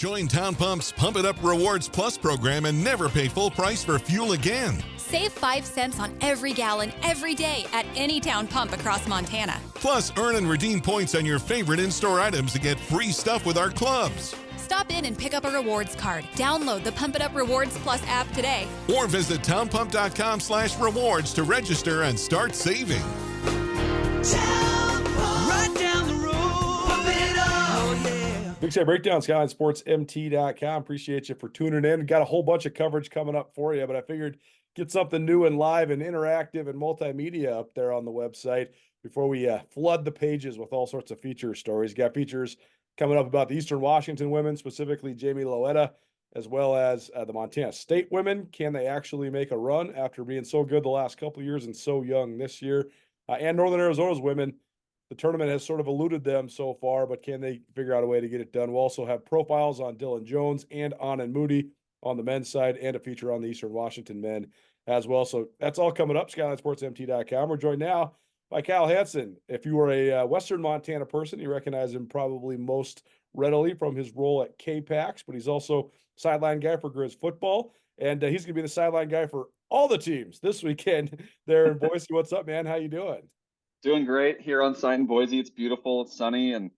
Join Town Pump's Pump It Up Rewards Plus program and never pay full price for fuel again. Save 5 cents on every gallon every day at any Town Pump across Montana. Plus, earn and redeem points on your favorite in-store items to get free stuff with our clubs. Stop in and pick up a rewards card. Download the Pump It Up Rewards Plus app today. Or visit townpump.com/rewards to register and start saving. Town Pump. Right down the road. Pump it up. Oh, yeah. Big Sky Breakdown, SkylineSportsMT.com. Appreciate you for tuning in. Got a whole bunch of coverage coming up for you, but I figured get something new and live and interactive and multimedia up there on the website before we flood the pages with all sorts of feature stories. Got features coming up about the Eastern Washington women, specifically Jamie Loetta, as well as the Montana State women. Can they actually make a run after being so good the last couple of years and so young this year? And Northern Arizona's women, the tournament has sort of eluded them so far, but can they figure out a way to get it done? We'll also have profiles on Dylan Jones and Anand Moody on the men's side and a feature on the Eastern Washington men as well. So that's all coming up, SkylineSportsMT.com. We're joined now by Kyle Hansen. If you were a Western Montana person, you recognize him probably most readily from his role at K-Pax, but he's also sideline guy for Grizz football, and he's going to be the sideline guy for all the teams this weekend there in Boise. What's up, man? How you doing? Doing great here on site in Boise. It's beautiful. It's sunny, and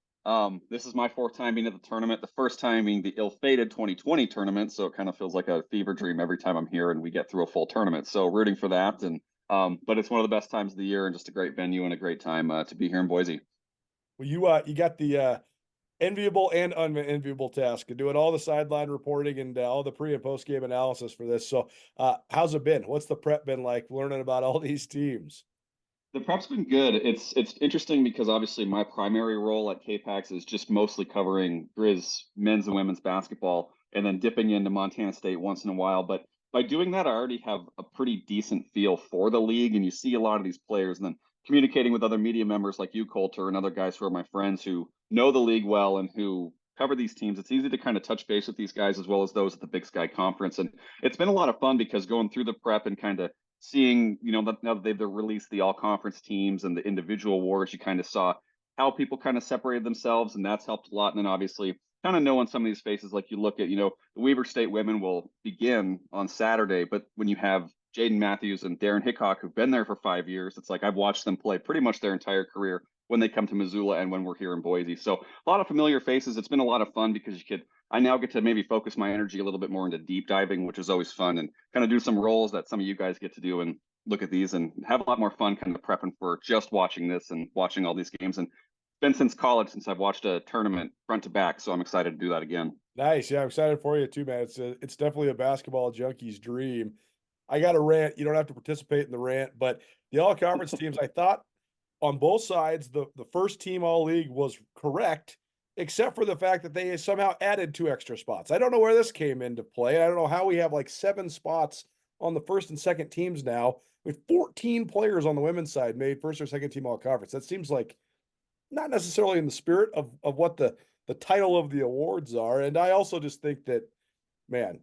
this is my 4th time being at the tournament. The first time being the ill-fated 2020 tournament, so it kind of feels like a fever dream every time I'm here and we get through a full tournament. So rooting for that, and but it's one of the best times of the year and just a great venue and a great time to be here in Boise. Well, you got the enviable and unenviable task of doing all the sideline reporting and all the pre and post game analysis for this. So how's it been? What's the prep been like learning about all these teams? The prep's been good. It's interesting because obviously my primary role at K-Pax is just mostly covering Grizz men's and women's basketball and then dipping into Montana State once in a while. But by doing that, I already have a pretty decent feel for the league, and you see a lot of these players, and then communicating with other media members like you, Colter, and other guys who are my friends who know the league well and who cover these teams. It's easy to kind of touch base with these guys as well as those at the Big Sky Conference. And it's been a lot of fun because going through the prep and kind of seeing, now that they've released the all-conference teams and the individual awards, you kind of saw how people kind of separated themselves, and that's helped a lot. And then obviously kind of knowing some of these faces, like you look at, the Weber State women will begin on Saturday, but when you have Jaden Matthews and Darren Hickok, who've been there for 5 years, it's like I've watched them play pretty much their entire career when they come to Missoula and when we're here in Boise. So a lot of familiar faces. It's been a lot of fun because I now get to maybe focus my energy a little bit more into deep diving, which is always fun, and kind of do some roles that some of you guys get to do and look at these and have a lot more fun kind of prepping for just watching this and watching all these games. And been since college since I've watched a tournament front to back, so I'm excited to do that again. Nice. Yeah, I'm excited for you too, man. It's definitely a basketball junkie's dream. I got a rant. You don't have to participate in the rant, but the all-conference teams, I thought on both sides, the first team all-league was correct, except for the fact that they somehow added 2 extra spots. I don't know where this came into play. I don't know how we have like 7 spots on the first and second teams now, with 14 players on the women's side made first or second team all-conference. That seems like not necessarily in the spirit of what the title of the awards are. And I also just think that, man,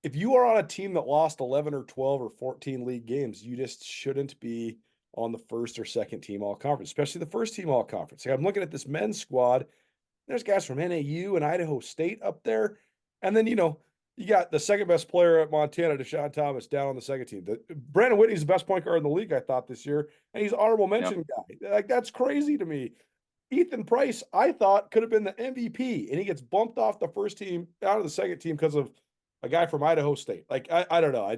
if you are on a team that lost 11 or 12 or 14 league games, you just shouldn't be on the first or second team all conference, especially the first team all conference. Like, I'm looking at this men's squad. There's guys from NAU and Idaho State up there. And then, you got the second best player at Montana, Deshaun Thomas, down on the second team. Brandon Whitney's the best point guard in the league, I thought, this year. And he's an honorable mention guy. Like, that's crazy to me. Ethan Price, I thought, could have been the MVP, and he gets bumped off the first team out of the second team because of a guy from Idaho State. Like, I don't know.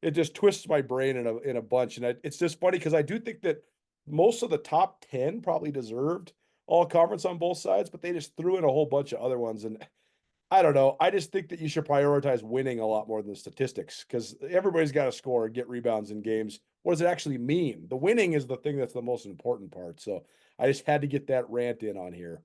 It just twists my brain in a bunch. And it's just funny because I do think that most of the top 10 probably deserved all conference on both sides, but they just threw in a whole bunch of other ones. And I don't know. I just think that you should prioritize winning a lot more than the statistics, because everybody's got to score and get rebounds in games. What does it actually mean? The winning is the thing that's the most important part. So I just had to get that rant in on here.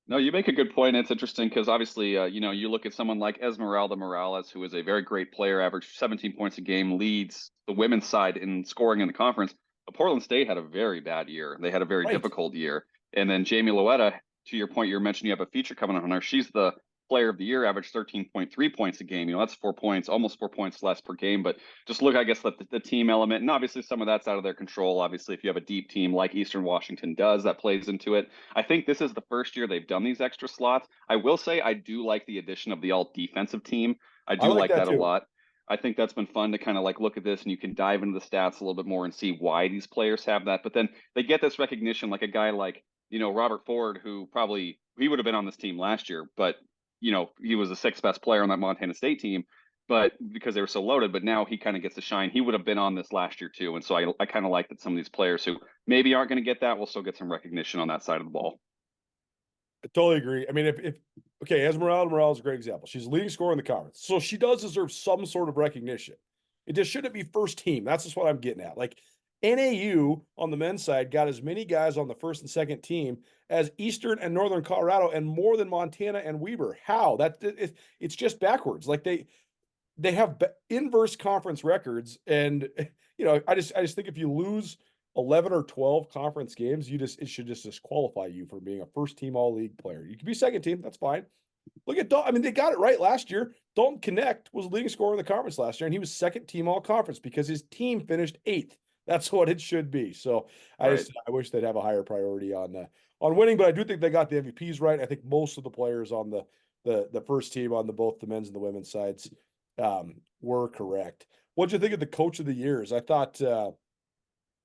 No, you make a good point. It's interesting because obviously, you look at someone like Esmeralda Morales, who is a very great player, averaged 17 points a game, leads the women's side in scoring in the conference. But Portland State had a very bad year. They had a very difficult year. And then Jamie Loetta, to your point, you're mentioning you have a feature coming on her. She's the player of the year, averaged 13.3 points a game. That's 4 points, almost 4 points less per game. But just look, I guess, at the team element. And obviously some of that's out of their control. Obviously, if you have a deep team like Eastern Washington does, that plays into it. I think this is the first year they've done these extra slots. I will say I do like the addition of the all defensive team. I do like like that that a too. lot. I think that's been fun to kind of like look at this, and you can dive into the stats a little bit more and see why these players have that. But then they get this recognition, like a guy like, Robert Ford, who probably he would have been on this team last year, but he was the sixth best player on that Montana State team, but because they were so loaded. But now he kind of gets to shine. He would have been on this last year too, and so I kind of like that some of these players who maybe aren't going to get that will still get some recognition on that side of the ball. I totally agree. I mean, if okay, Esmeralda is a great example. She's the leading scorer in the conference, so she does deserve some sort of recognition. It just shouldn't be first team. That's just what I'm getting at. Like NAU on the men's side got as many guys on the first and second team as Eastern and Northern Colorado, and more than Montana and Weber. How? It's just backwards. Like they have inverse conference records, and I just think if you lose 11 or 12 conference games, it should just disqualify you from being a first team all league player. You can be second team, that's fine. Look at Dalton. I mean, they got it right last year. Dalton Connect was the leading scorer in the conference last year, and he was second team all conference because his team finished 8th. That's what it should be. So I wish they'd have a higher priority on winning, but I do think they got the MVPs right. I think most of the players on the first team on both the men's and the women's sides were correct. What'd you think of the coach of the years? I thought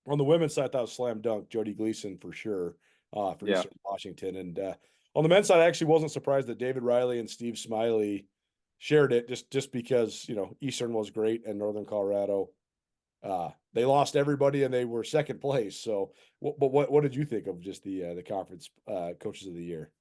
on the women's side, I thought it was slam dunk, Jody Gleason for sure, for Eastern Washington. And on the men's side, I actually wasn't surprised that David Riley and Steve Smiley shared it just because, Eastern was great and Northern Colorado, they lost everybody and they were second place. So, what did you think of just the conference coaches of the year?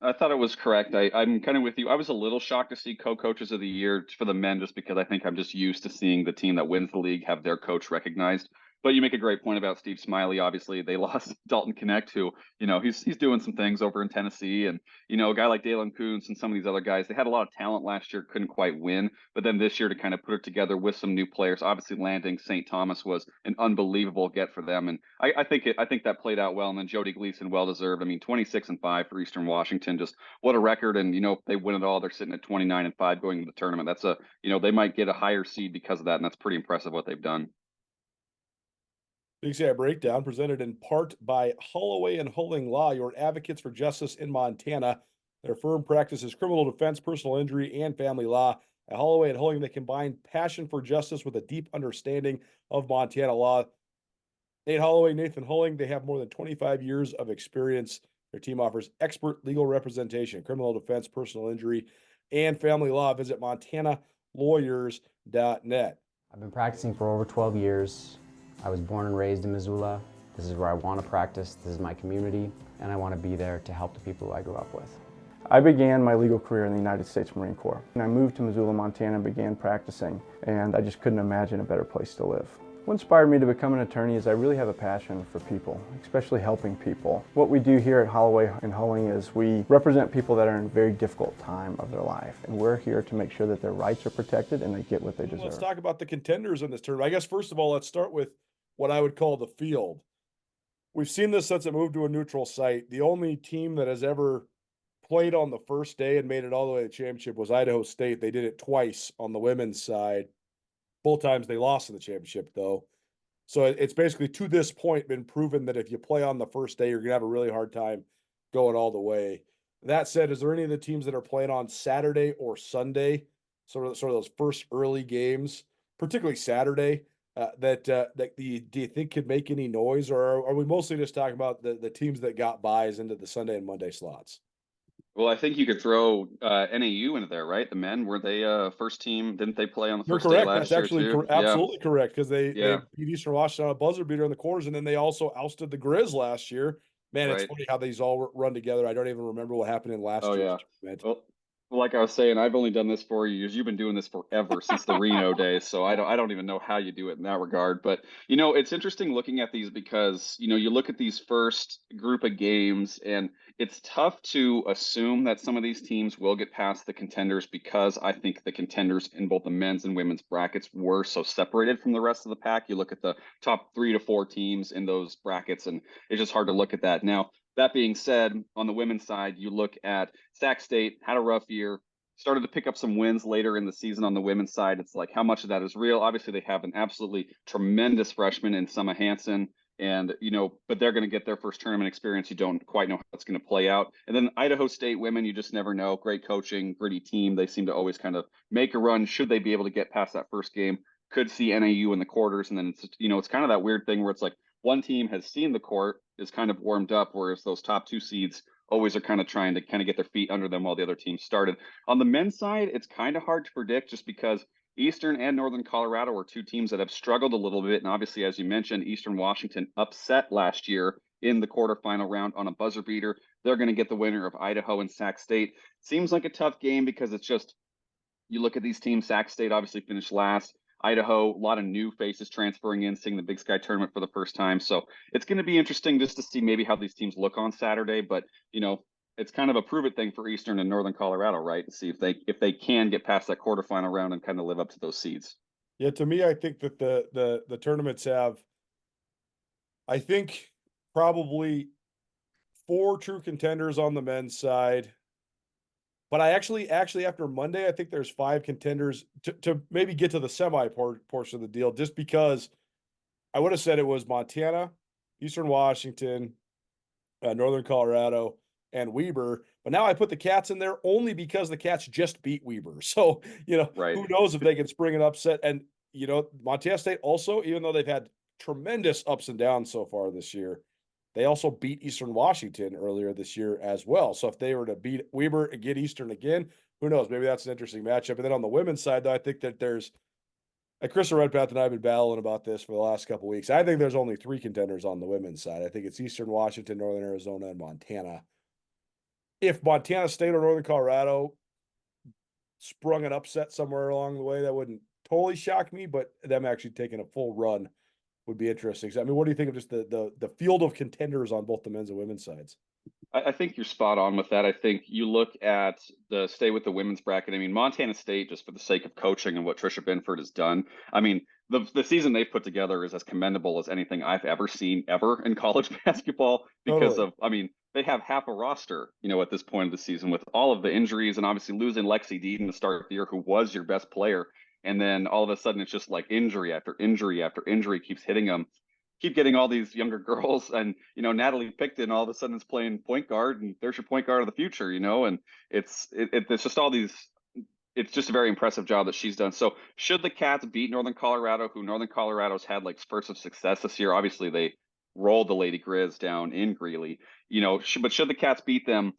I thought it was correct. I'm kind of with you. I was a little shocked to see co-coaches of the year for the men, just because I think I'm just used to seeing the team that wins the league have their coach recognized. But you make a great point about Steve Smiley. Obviously, they lost Dalton Connect, who, he's doing some things over in Tennessee. And, a guy like Dalen Kuntz and some of these other guys, they had a lot of talent last year, couldn't quite win. But then this year to kind of put it together with some new players, obviously landing St. Thomas was an unbelievable get for them. And I think that played out well. And then Jody Gleason, well-deserved. I mean, 26-5 for Eastern Washington, just what a record. And, if they win it all, they're sitting at 29-5 going into the tournament. That's they might get a higher seed because of that. And that's pretty impressive what they've done. Big Sky Breakdown presented in part by Holloway and Hulling Law, your advocates for justice in Montana. Their firm practices criminal defense, personal injury, and family law. At Holloway and Hulling, they combine passion for justice with a deep understanding of Montana law. Nate Holloway, Nathan Hulling, they have more than 25 years of experience. Their team offers expert legal representation, criminal defense, personal injury, and family law. Visit montanalawyers.net. I've been practicing for over 12 years. I was born and raised in Missoula. This is where I want to practice. This is my community, and I want to be there to help the people who I grew up with. I began my legal career in the United States Marine Corps. And I moved to Missoula, Montana and began practicing, and I just couldn't imagine a better place to live. What inspired me to become an attorney is I really have a passion for people, especially helping people. What we do here at Holloway and Hulling is we represent people that are in a very difficult time of their life, and we're here to make sure that their rights are protected and they get what they deserve. Let's talk about the contenders in this tournament. I guess first of all, let's start with what I would call the field. We've seen this since it moved to a neutral site. The only team that has ever played on the first day and made it all the way to the championship was Idaho State. They did it twice on the women's side. Both times they lost in the championship, though. So it's basically to this point been proven that if you play on the first day, you're going to have a really hard time going all the way. That said, is there any of the teams that are playing on Saturday or Sunday, sort of those first early games, particularly Saturday, that do you think could make any noise, or are we mostly just talking about the teams that got buys into the Sunday and Monday slots? Well, I think you could throw NAU into there, right? The men, were they first team? Didn't they play on the first day last year too? Absolutely correct, because they beat Eastern Washington on a buzzer beater in the quarters, and then they also ousted the Grizz last year. Man, it's funny how these all run together. I don't even remember what happened in last year's tournament. Well, like I was saying, I've only done this 4 years. You've been doing this forever, since the Reno days. So I don't even know how you do it in that regard. But it's interesting looking at these because you look at these first group of games, and it's tough to assume that some of these teams will get past the contenders, because I think the contenders in both the men's and women's brackets were so separated from the rest of the pack. You look at the top 3 to 4 teams in those brackets, and it's just hard to look at that. Now, that being said, on the women's side, you look at Sac State, had a rough year, started to pick up some wins later in the season on the women's side. It's like, how much of that is real? Obviously, they have an absolutely tremendous freshman in Summer Hansen, and but they're going to get their first tournament experience. You don't quite know how it's going to play out. And then Idaho State women, you just never know. Great coaching, gritty team. They seem to always kind of make a run. Should they be able to get past that first game? Could see NAU in the quarters, and then it's kind of that weird thing where it's like one team has seen the court, is kind of warmed up, whereas those top two seeds always are kind of trying to kind of get their feet under them while the other teams started. On the men's side, it's kind of hard to predict just because Eastern and Northern Colorado are two teams that have struggled a little bit. And obviously, as you mentioned, Eastern Washington upset last year in the quarterfinal round on a buzzer beater. They're going to get the winner of Idaho and Sac State. Seems like a tough game because it's just, you look at these teams, Sac State obviously finished last. Idaho, a lot of new faces transferring in, seeing the Big Sky tournament for the first time. So it's going to be interesting just to see maybe how these teams look on Saturday. But, it's kind of a prove it thing for Eastern and Northern Colorado, right? To see if they can get past that quarterfinal round and kind of live up to those seeds. Yeah, to me, I think that the tournaments have, I think, probably 4 true contenders on the men's side. But I actually after Monday, I think there's 5 contenders to maybe get to the semi portion of the deal, just because I would have said it was Montana, Eastern Washington, Northern Colorado, and Weber. But now I put the Cats in there only because the Cats just beat Weber. So, Right. Who knows if they can spring an upset. And, Montana State also, even though they've had tremendous ups and downs so far this year, they also beat Eastern Washington earlier this year as well. So if they were to beat Weber and get Eastern again, who knows? Maybe that's an interesting matchup. And then on the women's side, though, I think that there's, Krista Redpath and I have been battling about this for the last couple of weeks. I think there's only 3 contenders on the women's side. I think it's Eastern Washington, Northern Arizona, and Montana. If Montana State or Northern Colorado sprung an upset somewhere along the way, that wouldn't totally shock me, but them actually taking a full run would be interesting. So, I mean, what do you think of just the field of contenders on both the men's and women's sides? I think you're spot on with that. I think you look at the stay with the women's bracket. I mean, Montana State, just for the sake of coaching and what Trisha Binford has done. I mean, the season they've put together is as commendable as anything I've ever seen ever in college basketball because they have half a roster, at this point of the season with all of the injuries and obviously losing Lexi Deaton to start the year, who was your best player. And then all of a sudden it's just like injury after injury after injury keeps hitting them. Keep getting all these younger girls, and Natalie Picton all of a sudden is playing point guard, and there's your point guard of the future, and it's just all these. It's just a very impressive job that she's done. So should the Cats beat Northern Colorado, who Northern Colorado's had like spurts of success this year? Obviously they rolled the Lady Grizz down in Greeley, but should the Cats beat them?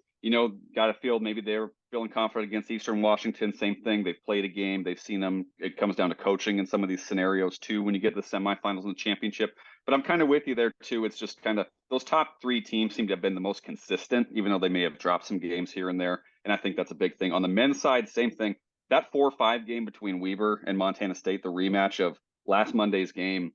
Got to feel maybe they're feeling confident against Eastern Washington. Same thing. They've played a game. They've seen them. It comes down to coaching in some of these scenarios too when you get to the semifinals and the championship. But I'm kind of with you there too. It's just kind of those top 3 teams seem to have been the most consistent, even though they may have dropped some games here and there. And I think that's a big thing. On the men's side, same thing. That 4-5 game between Weber and Montana State, the rematch of Monday's game,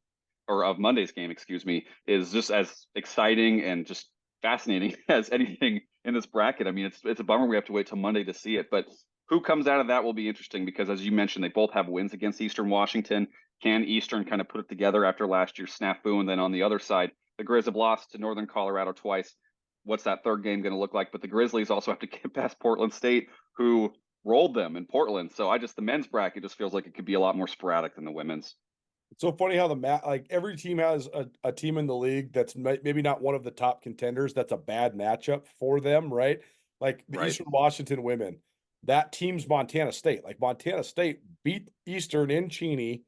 excuse me, is just as exciting and just fascinating as anything in this bracket. I mean, it's a bummer we have to wait till Monday to see it, but who comes out of that will be interesting because, as you mentioned, they both have wins against Eastern Washington. Can Eastern kind of put it together after last year's snafu? And then on the other side, the Grizz have lost to Northern Colorado twice. What's that third game going to look like? But the Grizzlies also have to get past Portland State, who rolled them in Portland. So the men's bracket just feels like it could be a lot more sporadic than the women's. It's so funny how every team has a team in the league that's maybe not one of the top contenders. That's a bad matchup for them, right? Like the Eastern Washington women, that team's Montana State. Like Montana State beat Eastern in Cheney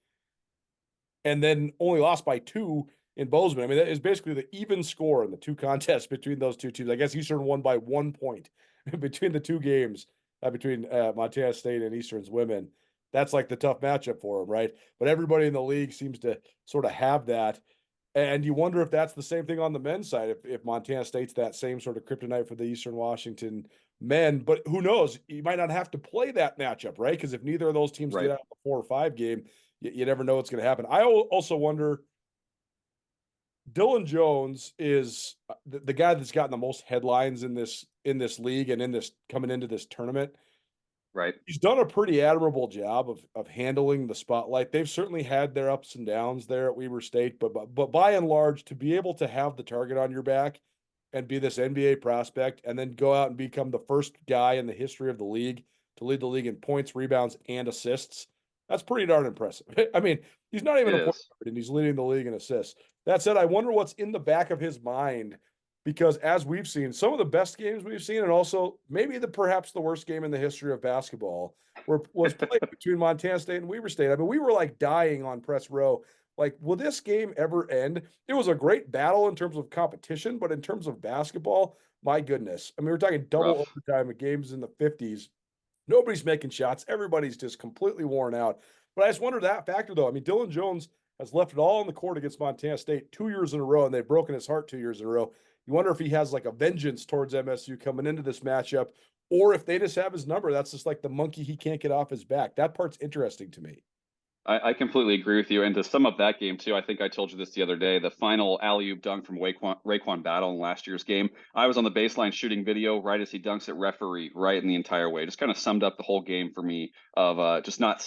and then only lost by 2 in Bozeman. I mean, that is basically the even score in the 2 contests between those 2 teams. I guess Eastern won by 1 point between the 2 games between Montana State and Eastern's women. That's like the tough matchup for them, right? But everybody in the league seems to sort of have that. And you wonder if that's the same thing on the men's side, if Montana State's that same sort of kryptonite for the Eastern Washington men. But who knows? You might not have to play that matchup, right? Because if neither of those teams get out of the 4 or 5 game, you never know what's going to happen. I also wonder, Dylan Jones is the guy that's gotten the most headlines in this league and in this coming into this tournament. Right. He's done a pretty admirable job of handling the spotlight. They've certainly had their ups and downs there at Weber State, but by and large, to be able to have the target on your back and be this NBA prospect and then go out and become the first guy in the history of the league to lead the league in points, rebounds, and assists. That's pretty darn impressive. I mean, he's not even It a point is. guard, and he's leading the league in assists. That said, I wonder what's in the back of his mind, because as we've seen, some of the best games we've seen, and also maybe perhaps the worst game in the history of basketball, was played between Montana State and Weber State. I mean, we were like dying on press row. Like, will this game ever end? It was a great battle in terms of competition, but in terms of basketball, my goodness. I mean, we're talking double Rough. overtime of games in the 50s. Nobody's making shots. Everybody's just completely worn out. But I just wonder that factor, though. I mean, Dylan Jones has left it all on the court against Montana State 2 years in a row, and they've broken his heart 2 years in a row. You wonder if he has like a vengeance towards MSU coming into this matchup, or if they just have his number. That's just like the monkey he can't get off his back. That part's interesting to me. I completely agree with you. And to sum up that game too, I think I told you this the other day, the final alley-oop dunk from Raekwon Battle in last year's game. I was on the baseline shooting video right as he dunks at referee right in the entire way. Just kind of summed up the whole game for me of just not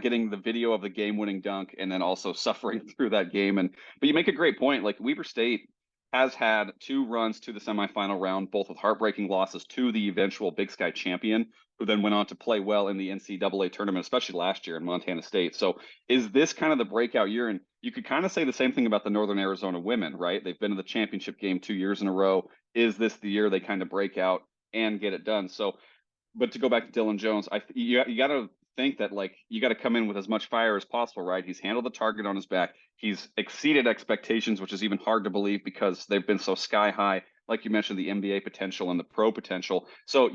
getting the video of the game-winning dunk, and then also suffering through that game. But you make a great point. Like, Weber State has had 2 runs to the semifinal round, both with heartbreaking losses to the eventual Big Sky champion, who then went on to play well in the NCAA tournament, especially last year in Montana State. So is this kind of the breakout year? And you could kind of say the same thing about the Northern Arizona women, right? They've been to the championship game 2 years in a row. Is this the year they kind of break out and get it done? So, but to go back to Dylan Jones, you got to think that, like, you got to come in with as much fire as possible, right? He's handled the target on his back. He's exceeded expectations, which is even hard to believe because they've been so sky high. Like you mentioned, the NBA potential and the pro potential. So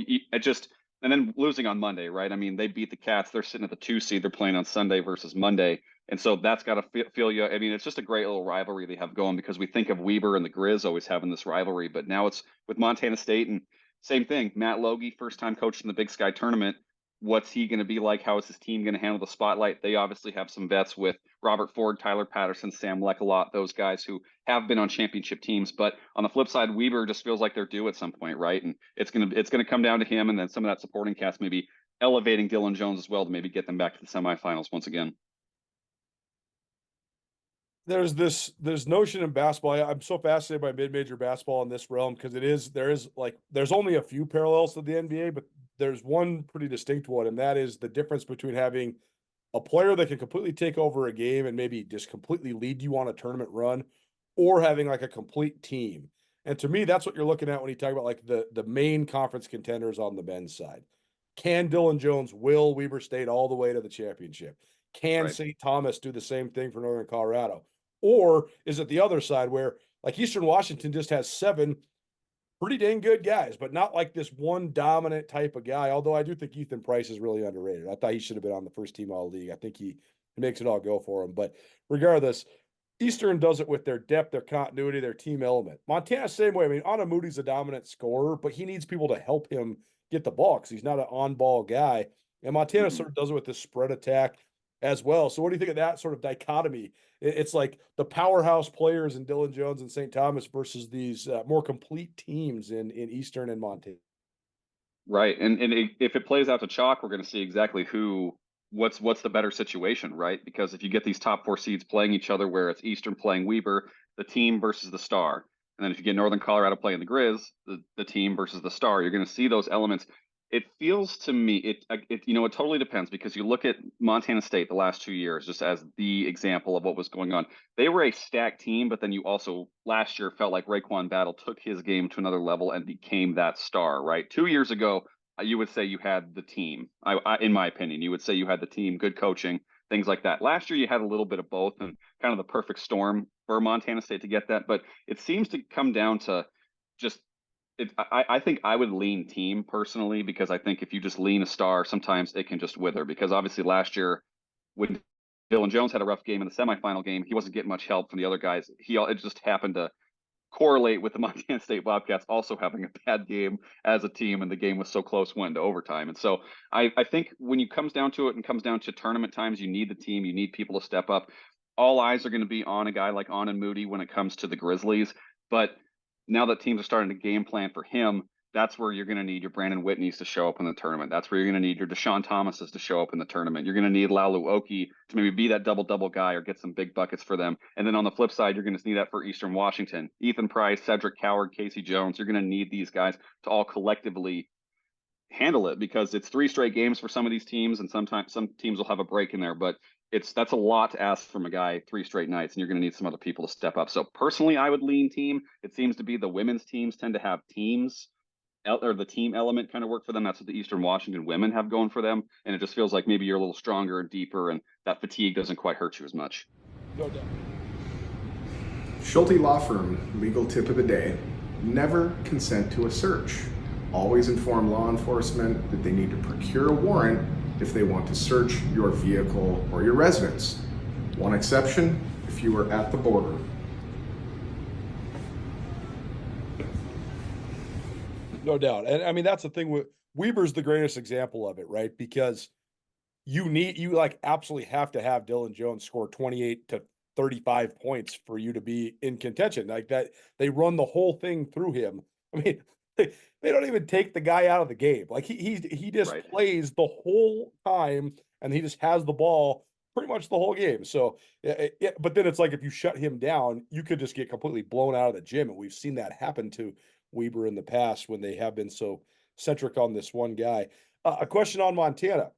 and then losing on Monday, right? I mean, they beat the Cats. They're sitting at the 2 seed. They're playing on Sunday versus Monday. And so that's got to feel you. I mean, it's just a great little rivalry they have going, because we think of Weber and the Grizz always having this rivalry, but now it's with Montana State. And same thing, Matt Logie, first time coach in the Big Sky tournament. What's he going to be like? How is his team going to handle the spotlight? They obviously have some vets with Robert Ford, Tyler Patterson, Sam Leckalot, those guys who have been on championship teams. But on the flip side, Weber just feels like they're due at some point, right? And it's gonna come down to him, and then some of that supporting cast maybe elevating Dylan Jones as well to maybe get them back to the semifinals once again. There's this notion in basketball. I'm so fascinated by mid-major basketball in this realm, because there's only a few parallels to the NBA, but there's one pretty distinct one, and that is the difference between having a player that can completely take over a game and maybe just completely lead you on a tournament run, or having like a complete team. And to me, that's what you're looking at when you talk about like the main conference contenders on the men's side. Can Dylan Jones will Weber State all the way to the championship? Can Right. St. Thomas do the same thing for Northern Colorado? Or is it the other side where, like, Eastern Washington just has 7 pretty dang good guys, but not like this one dominant type of guy? Although I do think Ethan Price is really underrated. I thought he should have been on the first team all league. I think he makes it all go for him. But regardless, Eastern does it with their depth, their continuity, their team element. Montana, same way. I mean, Anna Moody's a dominant scorer, but he needs people to help him get the ball because he's not an on-ball guy. And Montana Mhm. sort of does it with this spread attack as well. So what do you think of that sort of dichotomy? It's like the powerhouse players in Dylan Jones and St. Thomas versus these more complete teams in Eastern and Montana. Right. If it plays out to chalk, we're going to see exactly what's the better situation, right? Because if you get these top 4 seeds playing each other, where it's Eastern playing Weber, the team versus the star. And then if you get Northern Colorado playing the Grizz, the team versus the star, you're going to see those elements. It feels to me, it totally depends, because you look at Montana State the last 2 years, just as the example of what was going on. They were a stacked team, but then you also last year felt like Raekwon Battle took his game to another level and became that star, right? 2 years ago, you would say you had the team. In my opinion, you would say you had the team, good coaching, things like that. Last year, you had a little bit of both, and kind of the perfect storm for Montana State to get that. But it seems to come down to just I think I would lean team personally, because I think if you just lean a star, sometimes it can just wither. Because obviously last year, when Dylan Jones had a rough game in the semifinal game, he wasn't getting much help from the other guys. It just happened to correlate with the Montana State Bobcats also having a bad game as a team, and the game was so close, went into overtime. And so I think when it comes down to it and comes down to tournament times, you need the team, you need people to step up. All eyes are going to be on a guy like Anand Moody when it comes to the Grizzlies, but now that teams are starting to game plan for him, that's where you're going to need your Brandon Whitneys to show up in the tournament. That's where you're going to need your Deshaun Thomases to show up in the tournament. You're going to need Laulu Oki to maybe be that double-double guy or get some big buckets for them. And then on the flip side, you're going to need that for Eastern Washington. Ethan Price, Cedric Coward, Casey Jones. You're going to need these guys to all collectively handle it, because it's 3 straight games for some of these teams, and sometimes some teams will have a break in there, but that's a lot to ask from a guy 3 straight nights, and you're going to need some other people to step up. So personally, I would lean team. It seems to be the women's teams tend to have teams, or the team element kind of work for them. That's what the Eastern Washington women have going for them, and it just feels like maybe you're a little stronger and deeper, and that fatigue doesn't quite hurt you as much. No doubt. Schulte Law Firm legal tip of the day: never consent to a search. Always inform law enforcement that they need to procure a warrant if they want to search your vehicle or your residence. One exception: if you are at the border. No doubt. And I mean, that's the thing with Weber's the greatest example of it, right? Because you like absolutely have to have Dylan Jones score 28 to 35 points for you to be in contention. Like that, they run the whole thing through him. I mean, they don't even take the guy out of the game. Like he just Right. plays the whole time, and he just has the ball pretty much the whole game. So, yeah, but then it's like if you shut him down, you could just get completely blown out of the gym, and we've seen that happen to Weber in the past when they have been so centric on this one guy. A question on Montana.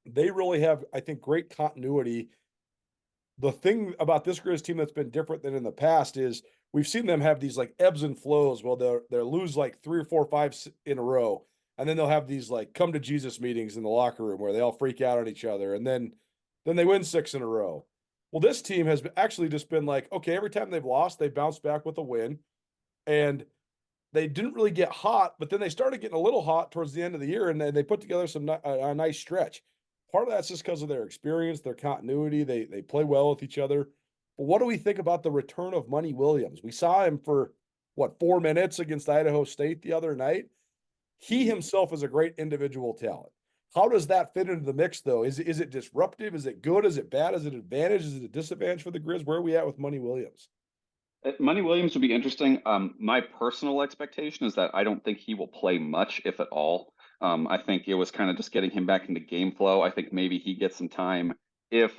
They really have, I think, great continuity. The thing about this Grizz team that's been different than in the past is we've seen them have these like ebbs and flows. Well, they'll lose like 3 or 4 or 5 in a row, and then they'll have these like come to Jesus meetings in the locker room where they all freak out on each other, and then they win 6 in a row. Well, this team has actually just been like, okay, every time they've lost, they bounce back with a win, and they didn't really get hot, but then they started getting a little hot towards the end of the year, and then they put together a nice stretch. Part of that's just because of their experience, their continuity. They play well with each other. But what do we think about the return of Money Williams? We saw him for 4 minutes against Idaho State the other night. He himself is a great individual talent. How does that fit into the mix, though? Is it disruptive? Is it good? Is it bad? Is it an advantage? Is it a disadvantage for the Grizz? Where are we at with Money Williams? Money Williams would be interesting. My personal expectation is that I don't think he will play much, if at all. I think it was kind of just getting him back into game flow. I think maybe he gets some time if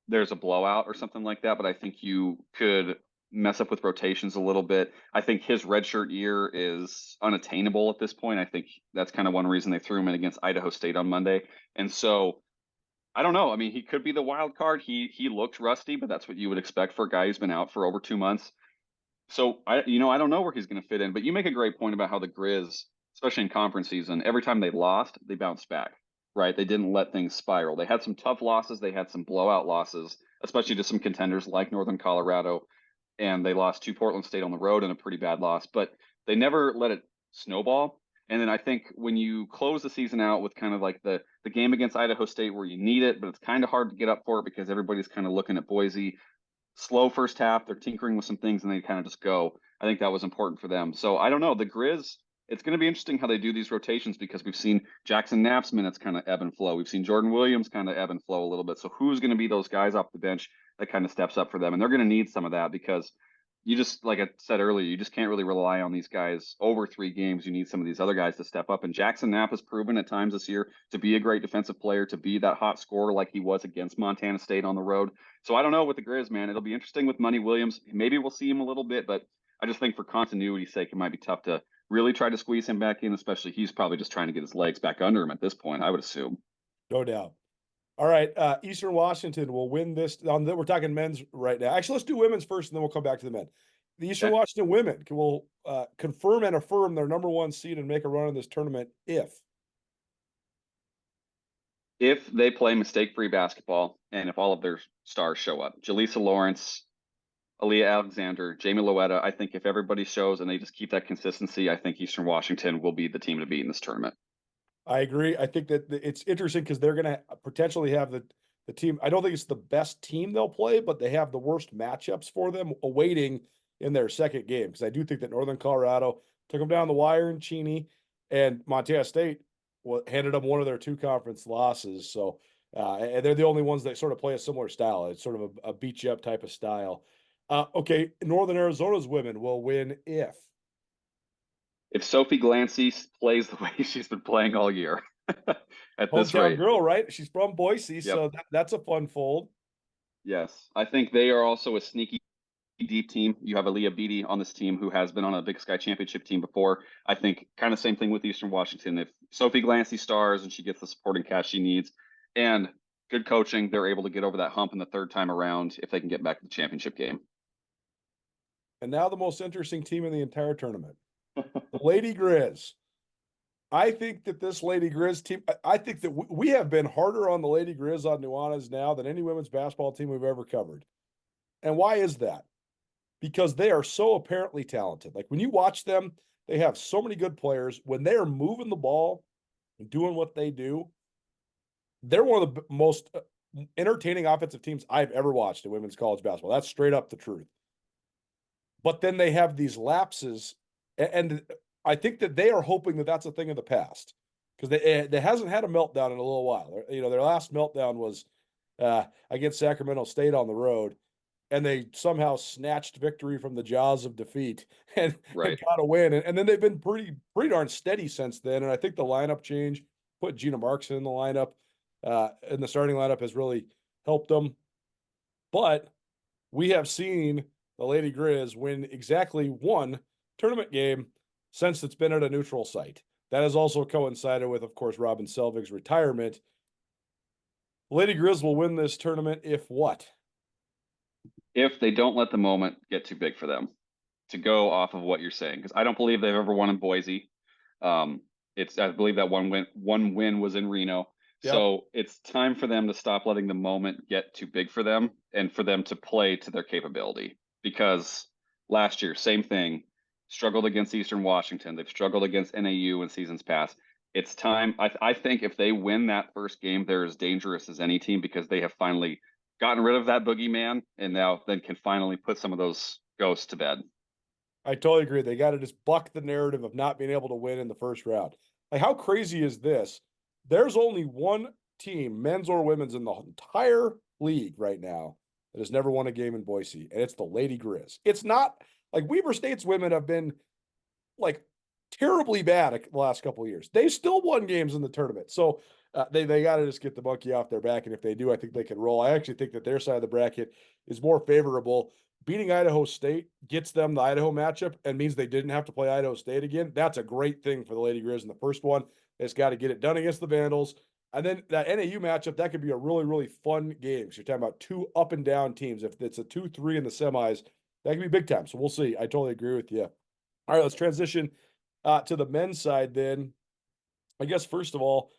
there's a blowout or something like that, but I think you could mess up with rotations a little bit. I think his redshirt year is unattainable at this point. I think that's kind of one reason they threw him in against Idaho State on Monday. And so I don't know. I mean, he could be the wild card. He looked rusty, but that's what you would expect for a guy who's been out for over 2 months. So I don't know where he's going to fit in, but you make a great point about how the Grizz, especially in conference season, every time they lost, they bounced back, right? They didn't let things spiral. They had some tough losses. They had some blowout losses, especially to some contenders like Northern Colorado, and they lost to Portland State on the road in a pretty bad loss, but they never let it snowball. And then I think when you close the season out with kind of like the game against Idaho State where you need it, but it's kind of hard to get up for it because everybody's kind of looking at Boise. Slow first half, they're tinkering with some things and they kind of just go. I think that was important for them. So I don't know. The Grizz, it's going to be interesting how they do these rotations because we've seen Jackson Knapp's minutes kind of ebb and flow. We've seen Jordan Williams kind of ebb and flow a little bit. So who's going to be those guys off the bench that kind of steps up for them? And they're going to need some of that because you just, like I said earlier, you just can't really rely on these guys over 3 games. You need some of these other guys to step up. And Jackson Knapp has proven at times this year to be a great defensive player, to be that hot scorer like he was against Montana State on the road. So I don't know with the Grizz, man. It'll be interesting with Money Williams. Maybe we'll see him a little bit, but I just think for continuity's sake, it might be tough to really try to squeeze him back in, especially he's probably just trying to get his legs back under him at this point, I would assume. No doubt. All right, Eastern Washington will win this. We're talking men's right now. Actually, let's do women's first, and then we'll come back to the men. The Eastern Washington women will confirm and affirm their number 1 seed and make a run in this tournament if they play mistake-free basketball and if all of their stars show up. Jaleesa Lawrence, Aaliyah Alexander, Jamie Loetta. I think if everybody shows and they just keep that consistency, I think Eastern Washington will be the team to beat in this tournament. I agree. I think that it's interesting because they're going to potentially have the team. I don't think it's the best team they'll play, but they have the worst matchups for them awaiting in their second game. Because I do think that Northern Colorado took them down the wire in Cheney, and Montana State handed them one of their 2 conference losses. So, and they're the only ones that sort of play a similar style. It's sort of a beat you up type of style. Okay, Northern Arizona's women will win if Sophie Glancy plays the way she's been playing all year at this hometown rate. girl, right? She's from Boise, Yep. so that's a fun fold. Yes, I think they are also a sneaky deep team. You have Aaliyah Beatty on this team who has been on a Big Sky Championship team before. I think kind of same thing with Eastern Washington. If Sophie Glancy stars and she gets the supporting cast she needs and good coaching, they're able to get over that hump in the third time around if they can get back to the championship game. And now the most interesting team in the entire tournament, the Lady Grizz. I think that this Lady Grizz team, I think that we have been harder on the Lady Grizz on Nuanez now than any women's basketball team we've ever covered. And why is that? Because they are so apparently talented. Like when you watch them, they have so many good players. When they are moving the ball and doing what they do, they're one of the most entertaining offensive teams I've ever watched in women's college basketball. That's straight up the truth. But then they have these lapses, and I think that they are hoping that that's a thing of the past because they hasn't had a meltdown in a little while. You know, their last meltdown was against Sacramento State on the road, and they somehow snatched victory from the jaws of defeat and got a win. And then they've been pretty darn steady since then. And I think the lineup change, put Gina Markson in the lineup, in the starting lineup has really helped them. But we have seen the Lady Grizz win exactly one tournament game since it's been at a neutral site. That has also coincided with, of course, Robin Selvig's retirement. Lady Grizz will win this tournament if what? If they don't let the moment get too big for them, to go off of what you're saying, because I don't believe they've ever won in Boise. I believe that one win was in Reno. Yep. So it's time for them to stop letting the moment get too big for them and for them to play to their capability. Because last year, same thing, struggled against Eastern Washington. They've struggled against NAU in seasons past. It's time. I think if they win that first game, they're as dangerous as any team because they have finally gotten rid of that boogeyman and now then can finally put some of those ghosts to bed. I totally agree. They got to just buck the narrative of not being able to win in the first round. Like, how crazy is this? There's only one team, men's or women's, in the entire league right now that has never won a game in Boise, and it's the Lady Grizz. It's not like Weber State's women have been like terribly bad the last couple of years. They still won games in the tournament. So they got to just get the monkey off their back. And if they do, I think they can roll. I actually think that their side of the bracket is more favorable. Beating Idaho State gets them the Idaho matchup and means they didn't have to play Idaho State again. That's a great thing for the Lady Grizz in the first one. They just got to get it done against the Vandals. And then that NAU matchup, that could be a really, really fun game. So you're talking about two up and down teams. If it's a 2-3 in the semis, that could be big time. So we'll see. I totally agree with you. All right, let's transition to the men's side then. I guess, first of all,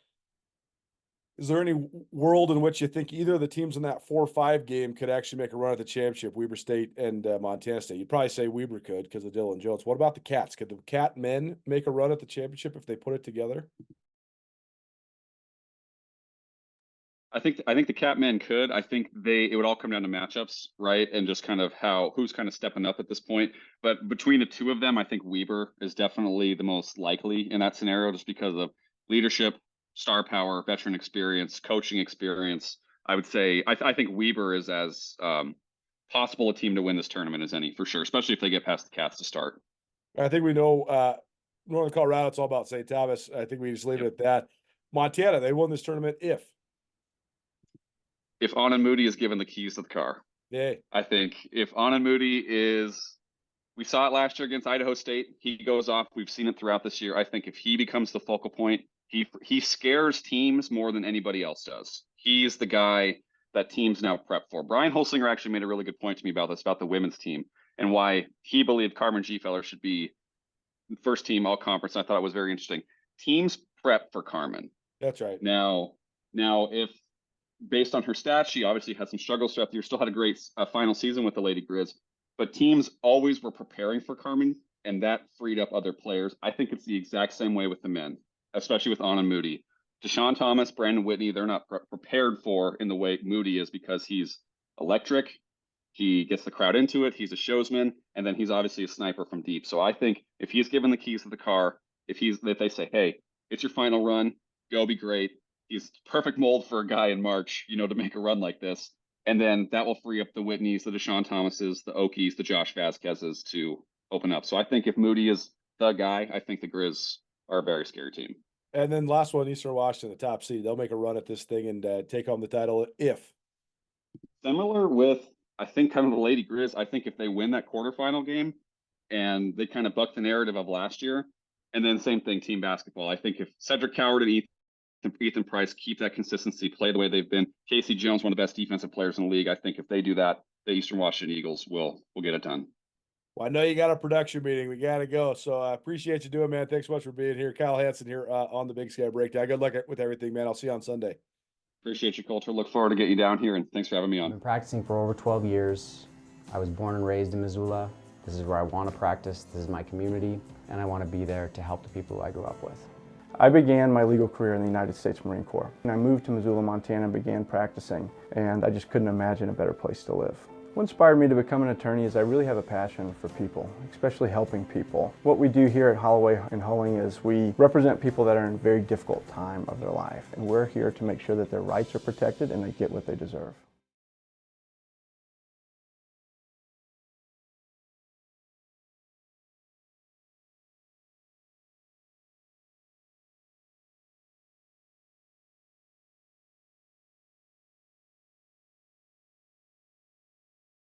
is there any world in which you think either of the teams in that 4-5 game could actually make a run at the championship, Weber State and Montana State? You'd probably say Weber could because of Dylan Jones. What about the Cats? Could the Cat men make a run at the championship if they put it together? I think the Cat men could. I think it would all come down to matchups, right? And just kind of who's kind of stepping up at this point. But between the two of them, I think Weber is definitely the most likely in that scenario just because of leadership, star power, veteran experience, coaching experience. I would say I think Weber is as possible a team to win this tournament as any, for sure, especially if they get past the Cats to start. I think we know Northern Colorado, it's all about St. Thomas. I think we just leave it at that. Montana, they won this tournament if Anand Moody is given the keys to the car. Yeah. I think if Anand Moody we saw it last year against Idaho State. He goes off. We've seen it throughout this year. I think if he becomes the focal point, he scares teams more than anybody else does. He's the guy that teams now prep for. Brian Holsinger actually made a really good point to me about this, about the women's team and why he believed Carmen Gfeller should be first team all conference. I thought it was very interesting. Teams prep for Carmen. That's right. Now if based on her stats, she obviously had some struggles throughout the year, still had a great final season with the Lady Grizz, but teams always were preparing for Carmen, and that freed up other players. I think it's the exact same way with the men, especially with Anand Moody. Deshaun Thomas, Brandon Whitney, they're not prepared for in the way Moody is because he's electric. He gets the crowd into it. He's a showsman, and then he's obviously a sniper from deep. So I think if he's given the keys to the car, if they say, hey, it's your final run, go be great. He's perfect mold for a guy in March, to make a run like this. And then that will free up the Whitneys, the Deshaun Thomases, the Okies, the Josh Vasquezes to open up. So I think if Moody is the guy, I think the Grizz are a very scary team. And then last one, Eastern Washington, the top seed. They'll make a run at this thing and take home the title if. Similar with, I think kind of the Lady Grizz, I think if they win that quarterfinal game and they kind of buck the narrative of last year, and then same thing, team basketball. I think if Cedric Coward and Ethan Price keep that consistency, play the way they've been, Casey Jones, one of the best defensive players in the league, I think if they do that, the Eastern Washington Eagles will get it done. Well, I know you got a production meeting. We got to go. So I appreciate you doing, man. Thanks so much for being here. Kyle Hansen here on the Big Sky Breakdown. Good luck with everything, man. I'll see you on Sunday. Appreciate you, Colter. Look forward to getting you down here, and thanks for having me I've on. been practicing for over 12 years. I was born and raised in Missoula. This is where I want to practice. This is my community, and I want to be there to help the people who I grew up with. I began my legal career in the United States Marine Corps. And I moved to Missoula, Montana and began practicing, and I just couldn't imagine a better place to live. What inspired me to become an attorney is I really have a passion for people, especially helping people. What we do here at Holloway and Hulling is we represent people that are in a very difficult time of their life, and we're here to make sure that their rights are protected and they get what they deserve.